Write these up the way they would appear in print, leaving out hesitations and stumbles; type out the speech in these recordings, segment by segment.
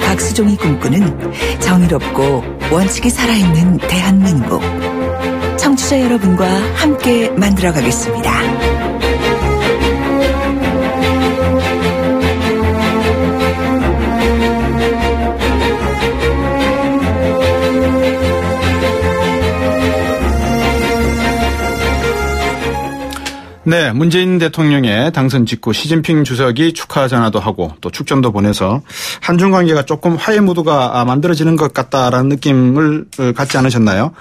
박수종이 꿈꾸는 정의롭고 원칙이 살아있는 대한민국. 청취자 여러분과 함께 만들어가겠습니다. 네, 문재인 대통령의 당선 직후 시진핑 주석이 축하 전화도 하고 또 축전도 보내서 한중 관계가 조금 화해 무드가 만들어지는 것 같다라는 느낌을 갖지 않으셨나요?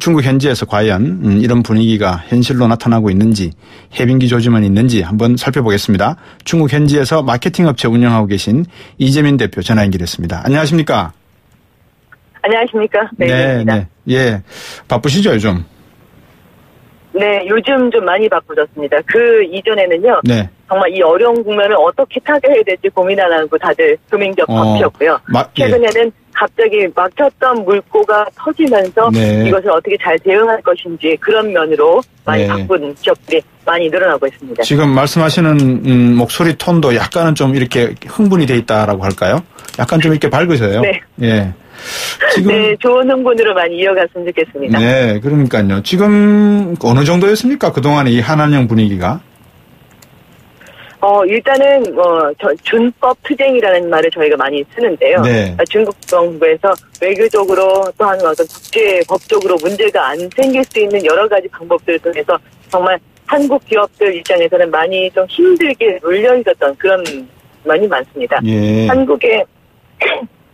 중국 현지에서 과연 이런 분위기가 현실로 나타나고 있는지, 해빙기 조짐은 있는지 한번 살펴보겠습니다. 중국 현지에서 마케팅 업체 운영하고 계신 이재민 대표 전화 연결했습니다. 안녕하십니까? 안녕하십니까? 네, 네. 예. 바쁘시죠, 요즘? 네, 요즘 좀 많이 바쁘졌습니다. 그 이전에는요. 네. 정말 이 어려운 국면을 어떻게 타개해야 될지 고민 안 하고 다들 금융적 바뀌었고요. 최근에는 갑자기 막혔던 물꼬가 터지면서 네. 이것을 어떻게 잘 대응할 것인지 그런 면으로 많이 바쁜 기업들이 많이 늘어나고 있습니다. 지금 말씀하시는 목소리 톤도 약간은 좀 이렇게 흥분이 돼 있다라고 할까요? 약간 좀 이렇게 밝으셔요. 네. 예. 지금 네, 좋은 흥분으로 많이 이어갔으면 좋겠습니다. 네, 그러니까요. 지금 어느 정도였습니까? 그동안의 이 한한령 분위기가? 일단은 준법 투쟁이라는 말을 저희가 많이 쓰는데요. 네. 중국 정부에서 외교적으로 또한 어떤 국제법적으로 문제가 안 생길 수 있는 여러 가지 방법들을 통해서 정말 한국 기업들 입장에서는 많이 좀 힘들게 눌려 있었던 그런 면이 많습니다. 예. 한국의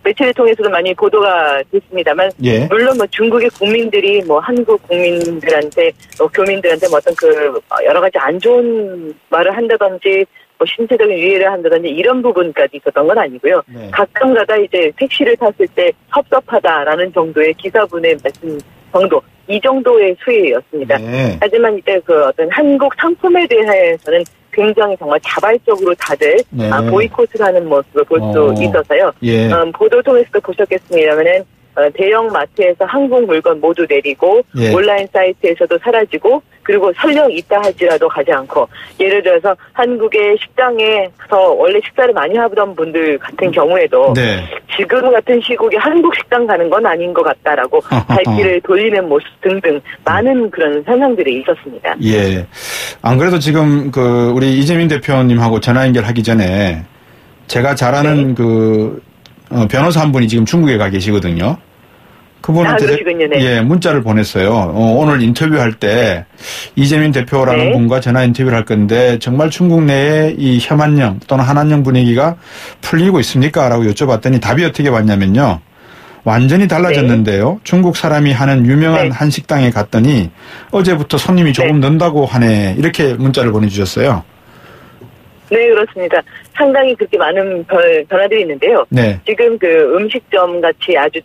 매체를 통해서도 많이 보도가 됐습니다만, 예. 물론 중국의 국민들이 한국 국민들한테, 교민들한테 어떤 여러 가지 안 좋은 말을 한다든지, 신체적인 위해를 한다든지 이런 부분까지 있었던 건 아니고요. 네. 가끔가다 이제 택시를 탔을 때 섭섭하다라는 정도의 기사분의 말씀 정도, 이 정도의 수위였습니다. 네. 하지만 이제 어떤 한국 상품에 대해서는 굉장히 정말 자발적으로 다들 보이콧을 하는 모습을 볼 수 있어서요. 예. 보도 통해서도 보셨겠습니다만은 대형 마트에서 한국 물건 모두 내리고 예. 온라인 사이트에서도 사라지고 그리고 설령 있다 할지라도 가지 않고 예를 들어서 한국의 식당에서 원래 식사를 많이 하던 분들 같은 경우에도 네. 지금 같은 시국에 한국 식당 가는 건 아닌 것 같다라고 발길을 돌리는 모습 등등 많은 그런 현상들이 있었습니다. 예. 안 그래도 지금 우리 이재민 대표님하고 전화 연결하기 전에 제가 잘 아는 변호사 한 분이 지금 중국에 가 계시거든요. 그분한테 예, 문자를 보냈어요. 오늘 인터뷰할 때 이재민 대표라는 분과 전화 인터뷰를 할 건데 정말 중국 내에 이 혐한령 또는 한한령 분위기가 풀리고 있습니까? 라고 여쭤봤더니 답이 어떻게 왔냐면요. 완전히 달라졌는데요. 중국 사람이 하는 유명한 한식당에 갔더니 어제부터 손님이 조금 는다고 하네. 이렇게 문자를 보내주셨어요. 네, 그렇습니다. 상당히 그렇게 많은 변화들이 있는데요. 네. 지금 음식점 같이 아주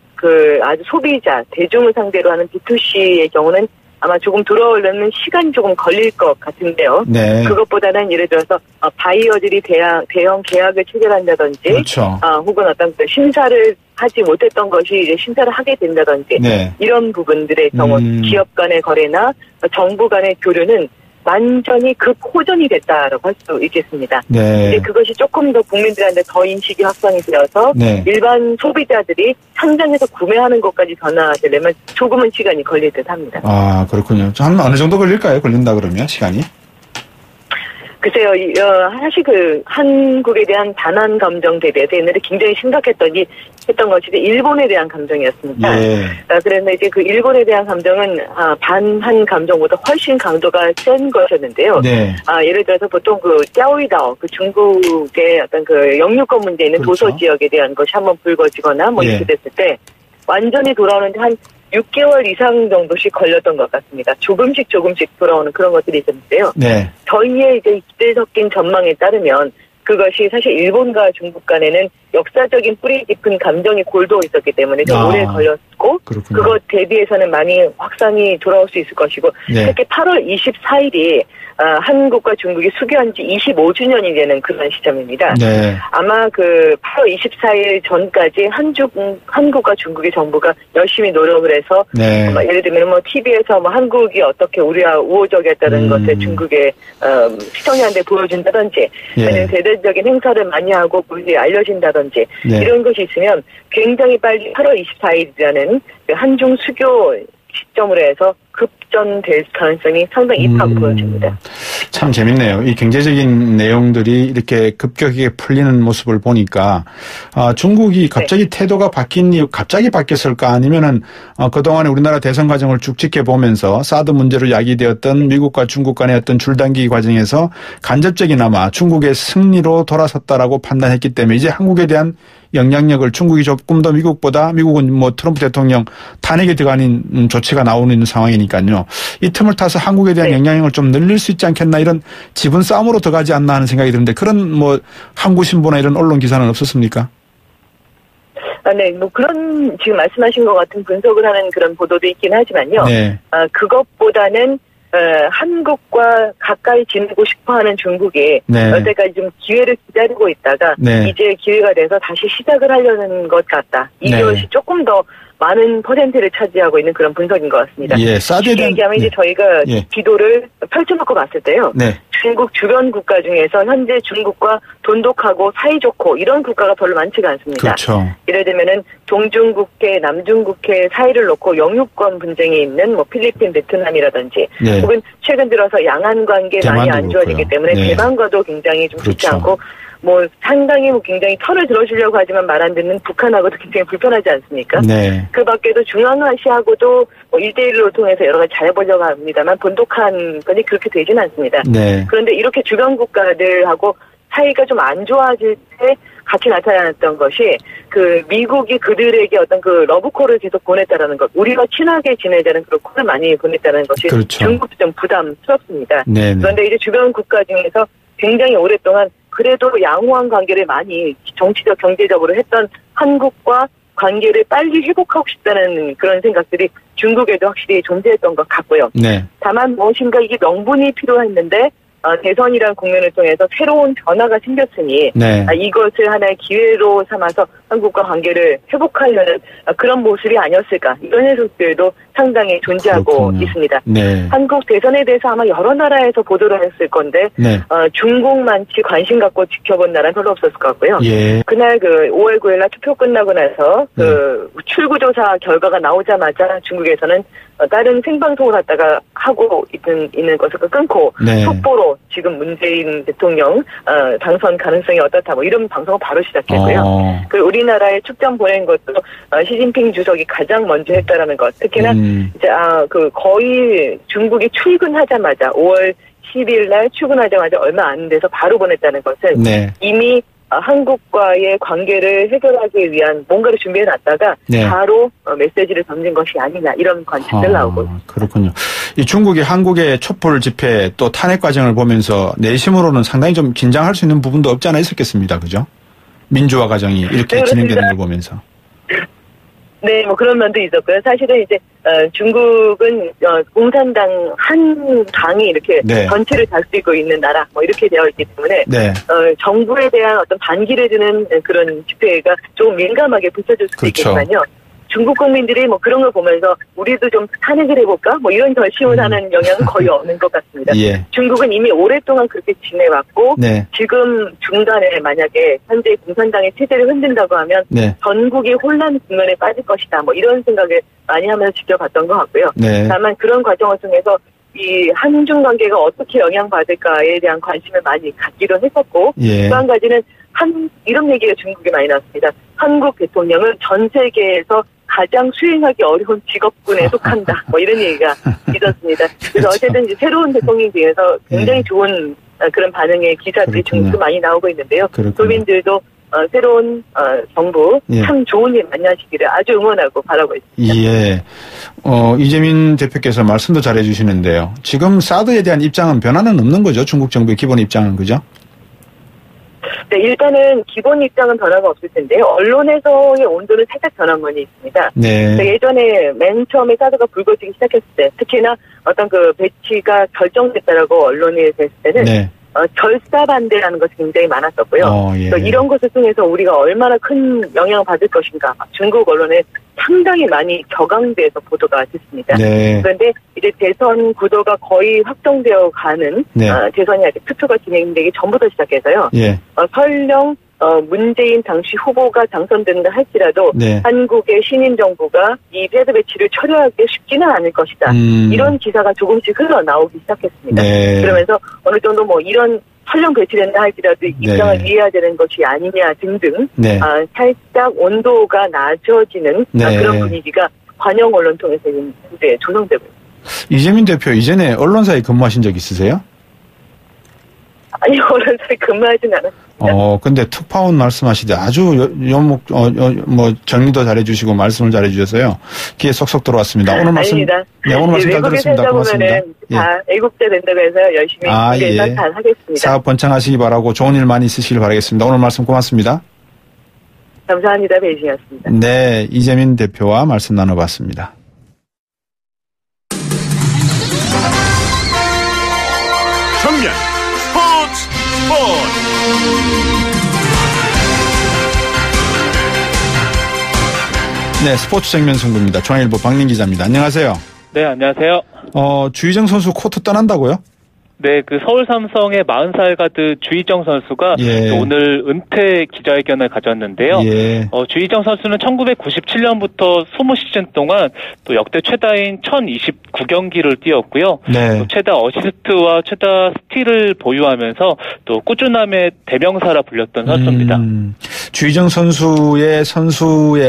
소비자, 대중을 상대로 하는 B2C의 경우는 아마 조금 들어오려면 시간이 조금 걸릴 것 같은데요. 네. 그것보다는 예를 들어서 바이어들이 대형 계약을 체결한다든지, 그렇죠. 혹은 어떤 심사를 하지 못했던 것이 이제 심사를 하게 된다든지, 이런 부분들의 경우 기업 간의 거래나 정부 간의 교류는 완전히 급호전이 됐다라고 할 수 있겠습니다. 네. 이제 그것이 조금 더 국민들한테 더 인식이 확산이 되어서 일반 소비자들이 상장해서 구매하는 것까지 변화되려면 조금은 시간이 걸릴 듯합니다. 아, 그렇군요. 한 어느 정도 걸릴까요? 걸린다 그러면 시간이? 글쎄요, 사실 한국에 대한 반한 감정 대비해서 옛날에 굉장히 했던 것이 일본에 대한 감정이었습니다. 예. 그래서 이제 일본에 대한 감정은 반한 감정보다 훨씬 강도가 센 것이었는데요. 네. 예를 들어서 보통 짜오이다오, 중국의 어떤 영유권 문제 있는 그렇죠. 도서 지역에 대한 것이 한번 불거지거나 이렇게 됐을 때 완전히 돌아오는데 한 6개월 이상 정도씩 걸렸던 것 같습니다. 조금씩 돌아오는 그런 것들이 있었는데요. 네. 저희의 이제 기대 섞인 전망에 따르면 그것이 사실 일본과 중국 간에는 역사적인 뿌리 깊은 감정이 골도 있었기 때문에 좀 오래 걸렸고 있고 그렇군요. 그것 대비해서는 많이 확산이 돌아올 수 있을 것이고 네. 특히 8월 24일이 한국과 중국이 수교한 지 25주년이 되는 그런 시점입니다. 네. 아마 그 8월 24일 전까지 한국과 중국의 정부가 열심히 노력을 해서 네. 예를 들면 뭐 TV에서 뭐 한국이 어떻게 우리와 우호적이었다는 것을 중국의 시청자한테 보여준다든지 예. 아니면 대대적인 행사를 많이 하고 그것이 알려진다든지 네. 이런 것이 있으면 굉장히 빨리 8월 24일이라는 그 한중 수교 시점으로 해서 급전될 가능성이 상당히 있다고 보여집니다. 참 재밌네요. 이 경제적인 내용들이 이렇게 급격하게 풀리는 모습을 보니까 중국이 갑자기 태도가 바뀐 이유, 갑자기 바뀌었을까 아니면은 그동안에 우리나라 대선 과정을 쭉 지켜보면서 사드 문제로 야기되었던 미국과 중국 간의 어떤 줄당기기 과정에서 간접적이나마 중국의 승리로 돌아섰다라고 판단했기 때문에 이제 한국에 대한 영향력을 중국이 조금 더 미국은 뭐 트럼프 대통령 탄핵에 들어가는 조치가 나오는 상황이니까요. 이 틈을 타서 한국에 대한 영향력을 좀 늘릴 수 있지 않겠나 이런 지분 싸움으로 들어가지 않나 하는 생각이 드는데 그런 뭐 한국 신보나 이런 언론 기사는 없었습니까? 네, 뭐 그런 지금 말씀하신 것 같은 분석을 하는 그런 보도도 있긴 하지만요. 네. 그것보다는 한국과 가까이 지내고 싶어하는 중국이 네. 여태까지 좀 기회를 기다리고 있다가 네. 이제 기회가 돼서 다시 시작을 하려는 것 같다. 이것이 네. 조금 더 많은 퍼센트를 차지하고 있는 그런 분석인 것 같습니다. 예, 사드에 대한 얘기하면 이제 저희가 기도를 펼쳐놓고 봤을 때요. 네. 중국 주변 국가 중에서 현재 중국과 돈독하고 사이좋고 이런 국가가 별로 많지가 않습니다. 그렇죠. 예를 들면은 동중국해, 남중국해 사이를 놓고 영유권 분쟁이 있는 뭐 필리핀, 베트남이라든지 네. 혹은 최근 들어서 양안 관계 많이 안 좋아지기 그렇고요. 때문에 네. 대만과도 굉장히 좀 좋지 그렇죠. 않고 뭐 상당히 뭐 굉장히 털을 들어주려고 하지만 말 안 듣는 북한하고도 굉장히 불편하지 않습니까? 네. 그 밖에도 중앙아시아하고도 뭐 1대1로 통해서 여러 가지 잘해보려고 합니다만 돈독한 건이 그렇게 되지는 않습니다. 네. 그런데 이렇게 주변 국가들하고 사이가 좀 안 좋아질 때 같이 나타났던 것이 그 미국이 그들에게 어떤 그 러브콜을 계속 보냈다라는 것, 우리가 친하게 지내자는 그런 콜을 많이 보냈다는 것이 그렇죠. 중국도 좀 부담스럽습니다. 네네. 그런데 이제 주변 국가 중에서 굉장히 오랫동안 그래도 양호한 관계를 많이 정치적 경제적으로 했던 한국과 관계를 빨리 회복하고 싶다는 그런 생각들이 중국에도 확실히 존재했던 것 같고요. 네. 다만 무엇인가 이게 명분이 필요했는데 대선이라는 국면을 통해서 새로운 변화가 생겼으니 네. 이것을 하나의 기회로 삼아서 한국과 관계를 회복하려는 그런 모습이 아니었을까 이런 해석들도 상당히 존재하고 그렇군요. 있습니다. 네. 한국 대선에 대해서 아마 여러 나라에서 보도를 했을 건데 네. 중국만치 관심 갖고 지켜본 나라는 별로 없었을 것 같고요. 예. 그날 그 5월 9일 날 투표 끝나고 나서 그 출구조사 결과가 나오자마자 중국에서는 다른 생방송을 갖다가 하고 있는 것을 끊고 네. 속보로 지금 문재인 대통령 당선 가능성이 어떻다 뭐 이런 방송을 바로 시작했고요. 그 우리나라에 축전 보낸 것도 시진핑 주석이 가장 먼저 했다라는 것. 특히나 이제 그 거의 중국이 출근하자마자 5월 10일 날 출근하자마자 얼마 안 돼서 바로 보냈다는 것은 네. 이미 한국과의 관계를 해결하기 위한 뭔가를 준비해놨다가 네. 바로 메시지를 던진 것이 아니냐 이런 관측들 나오고 있습니다. 그렇군요. 이 중국이 한국의 촛불 집회 또 탄핵 과정을 보면서 내심으로는 상당히 좀 긴장할 수 있는 부분도 없지 않아 있었겠습니다. 그죠? 민주화 과정이 이렇게 진행되는 걸 보면서. 네, 뭐 그런 면도 있었고요. 사실은 이제 중국은 공산당 한 당이 이렇게 네. 전체를 다스리고 있는 나라 뭐 이렇게 되어 있기 때문에 네. 정부에 대한 어떤 반기를 주는 그런 집회가 조금 민감하게 붙여질 수도 그렇죠. 있겠지만요. 중국 국민들이 뭐 그런 걸 보면서 우리도 좀 탄핵을 해볼까? 뭐 이런 결심을 하는 영향은 거의 없는 것 같습니다. 예. 중국은 이미 오랫동안 그렇게 지내왔고 네. 지금 중간에 만약에 현재 공산당의 체제를 흔든다고 하면 네. 전국이 혼란 국면에 빠질 것이다. 뭐 이런 생각을 많이 하면서 지켜봤던 것 같고요. 네. 다만 그런 과정을 통해서 이 한중 관계가 어떻게 영향받을까에 대한 관심을 많이 갖기도 했었고 예. 또 한 가지는 이런 얘기가 중국에 많이 나왔습니다. 한국 대통령은 전 세계에서 가장 수행하기 어려운 직업군에 속한다. 뭐 이런 얘기가 있었습니다. 그래서 그렇죠. 어쨌든 이제 새로운 대통령에 대해서 굉장히 좋은 그런 반응의 기사들이 중국도 많이 나오고 있는데요. 국민들도 새로운 정부 참 좋은 일 많이 하시기를 아주 응원하고 바라고 있습니다. 예. 이재민 대표께서 말씀도 잘해 주시는데요. 지금 사드에 대한 입장은 변화는 없는 거죠? 중국 정부의 기본 입장은 그죠? 네, 일단은 기본 입장은 변화가 없을 텐데요. 언론에서의 온도는 살짝 변한 면이 있습니다. 네. 예전에 맨 처음에 사드가 불거지기 시작했을 때, 특히나 어떤 그 배치가 결정됐다라고 언론에 됐을 때는 네. 결사 반대라는 것이 굉장히 많았었고요. 예. 이런 것을 통해서 우리가 얼마나 큰 영향을 받을 것인가. 중국 언론에 상당히 많이 격앙돼서 보도가 됐습니다. 네. 그런데 이제 대선 구도가 거의 확정되어 가는 네. 대선이 아직 투표가 진행되기 전부터 시작해서요. 예. 설령 문재인 당시 후보가 당선된다 할지라도 네. 한국의 신임 정부가 이 패드 배치를 처리하기 쉽지는 않을 것이다. 이런 기사가 조금씩 흘러나오기 시작했습니다. 네. 그러면서 어느 정도 뭐 이런 설령 배치된다 할지라도 입장을 이해해야 되는 것이 아니냐 등등 네. 살짝 온도가 낮아지는 네. 그런 분위기가 관영 언론 통해서 이제 조성되고 있습니다. 이재민 대표 이전에 언론사에 근무하신 적 있으세요? 아니, 언론사에 근무하진 않았습니다. 근데 특파원 말씀하시되 아주 정리도 잘해주시고 말씀을 잘해주셔서요. 귀에 쏙쏙 들어왔습니다. 오늘 말씀. 아닙니다. 네, 오늘 말씀 잘 외국에 들었습니다. 살다 고맙습니다. 보면은 다 애국자 된다고 해서 열심히 잘 하겠습니다. 사업 번창하시기 바라고 좋은 일 많이 있으시길 바라겠습니다. 오늘 말씀 고맙습니다. 감사합니다. 배신이었습니다. 네, 이재민 대표와 말씀 나눠봤습니다. 정면 스포츠. 네, 스포츠 정면 승부입니다. 중앙일보 박민 기자입니다. 안녕하세요. 네, 안녕하세요. 주희정 선수 코트 떠난다고요? 네, 그 서울 삼성의 40살 가드 주희정 선수가 오늘 은퇴 기자회견을 가졌는데요. 주희정 선수는 1997년부터 20시즌 동안 또 역대 최다인 1029경기를 뛰었고요. 네. 또 최다 어시스트와 최다 스틸을 보유하면서 또 꾸준함의 대명사라 불렸던 선수입니다. 주희정 선수의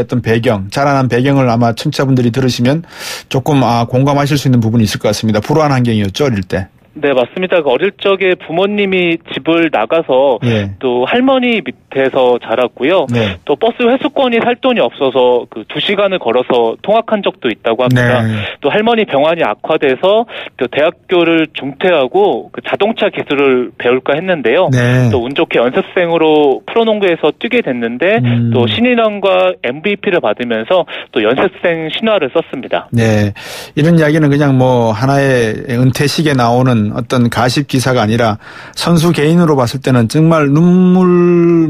어떤 배경, 자라난 배경을 아마 청취자분들이 들으시면 조금 공감하실 수 있는 부분이 있을 것 같습니다. 불우한 환경이었죠, 어릴 때. 네, 맞습니다. 어릴 적에 부모님이 집을 나가서 또 할머니 밑에서 자랐고요. 또 버스 회수권이 살 돈이 없어서 그 2시간을 걸어서 통학한 적도 있다고 합니다. 또 할머니 병환이 악화돼서 또 대학교를 중퇴하고 그 자동차 기술을 배울까 했는데요. 또 운 좋게 연습생으로 프로농구에서 뛰게 됐는데 또 신인왕과 MVP를 받으면서 또 연습생 신화를 썼습니다. 네, 이런 이야기는 그냥 뭐 하나의 은퇴식에 나오는 어떤 가십 기사가 아니라 선수 개인으로 봤을 때는 정말 눈물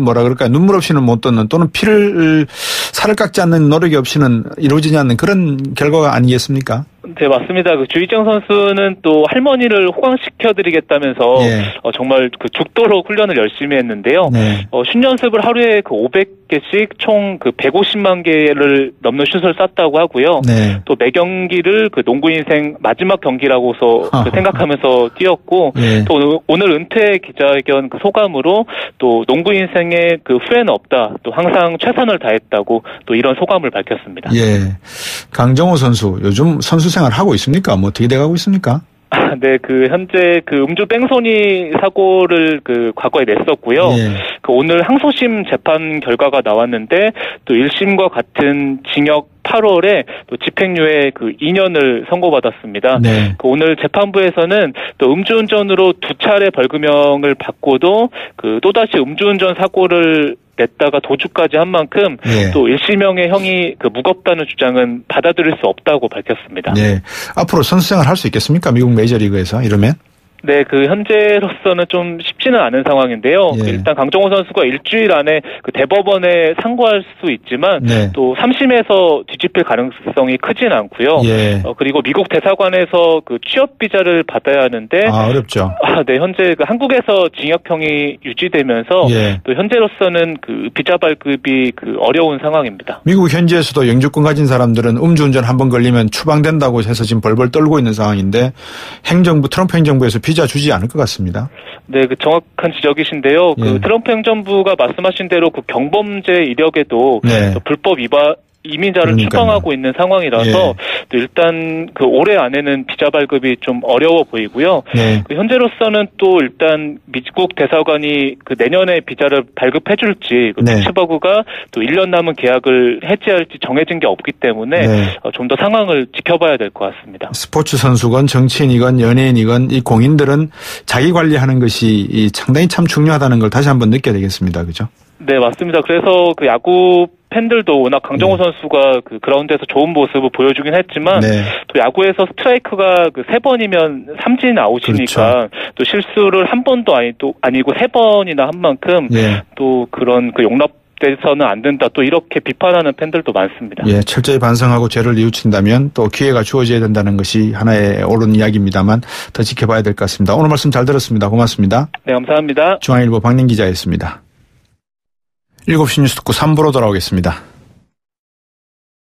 없이는 못 떴는 또는 살을 깎지 않는 노력이 없이는 이루어지지 않는 그런 결과가 아니겠습니까? 네, 맞습니다. 그 주희정 선수는 또 할머니를 호강시켜드리겠다면서 정말 그 죽도록 훈련을 열심히 했는데요. 슛 연습을 하루에 그 500개씩 총 그 150만 개를 넘는 슛을 쐈다고 하고요. 또 매 경기를 그 농구 인생 마지막 경기라고서 생각하면서 뛰었고 또 오늘 은퇴 기자회견 그 소감으로 또 농구 인생에 그 후회는 없다. 또 항상 최선을 다했다고 또 이런 소감을 밝혔습니다. 강정호 선수 요즘 선수 생활 하고 있습니까? 뭐 어떻게 돼가고 있습니까? 네, 그 현재 그 음주 뺑소니 사고를 그 과거에 냈었고요. 그 오늘 항소심 재판 결과가 나왔는데 또 1심과 같은 징역 8월에 또 집행유예 그 2년을 선고받았습니다. 그 오늘 재판부에서는 또 음주운전으로 2차례 벌금형을 받고도 그 또다시 음주운전 사고를 냈다가 도주까지 한 만큼 또 1심형의 형이 그 무겁다는 주장은 받아들일 수 없다고 밝혔습니다. 앞으로 선수생활 할 수 있겠습니까? 미국 메이저리그에서 이러면? 네, 그 현재로서는 좀 쉽지는 않은 상황인데요. 일단 강정호 선수가 일주일 안에 그 대법원에 상고할 수 있지만 또 3심에서 뒤집힐 가능성이 크진 않고요. 그리고 미국 대사관에서 그 취업 비자를 받아야 하는데 어렵죠. 네, 현재 그 한국에서 징역형이 유지되면서 또 현재로서는 그 비자 발급이 그 어려운 상황입니다. 미국 현지에서도 영주권 가진 사람들은 음주운전 한번 걸리면 추방된다고 해서 지금 벌벌 떨고 있는 상황인데 트럼프 행정부에서 비자 주지 않을 것 같습니다. 네, 그 정확한 지적이신데요. 그 트럼프 행정부가 말씀하신 대로 그 경범죄 이력에도 불법 이민자를 그러니까요. 추방하고 있는 상황이라서 또 일단 그 올해 안에는 비자 발급이 좀 어려워 보이고요. 그 현재로서는 또 일단 미국 대사관이 그 내년에 비자를 발급해줄지 피츠버그가 또 1년 남은 계약을 해지할지 정해진 게 없기 때문에 좀 더 상황을 지켜봐야 될 것 같습니다. 스포츠 선수건 정치인이건 연예인이건 이 공인들은 자기 관리하는 것이 상당히 참 중요하다는 걸 다시 한번 느껴야 되겠습니다. 그죠? 네, 맞습니다. 그래서 그 야구 팬들도 워낙 강정호 선수가 그 그라운드에서 좋은 모습을 보여주긴 했지만 또 야구에서 스트라이크가 그 3번이면 삼진 아웃이니까 또 실수를 한 번도 아니고 3번이나 한 만큼 또 그런 그 용납돼서는 안 된다. 또 이렇게 비판하는 팬들도 많습니다. 예, 철저히 반성하고 죄를 뉘우친다면 또 기회가 주어져야 된다는 것이 하나의 옳은 이야기입니다만 더 지켜봐야 될 것 같습니다. 오늘 말씀 잘 들었습니다. 고맙습니다. 네, 감사합니다. 중앙일보 박민 기자였습니다. 7시 뉴스 듣고 3부로 돌아오겠습니다.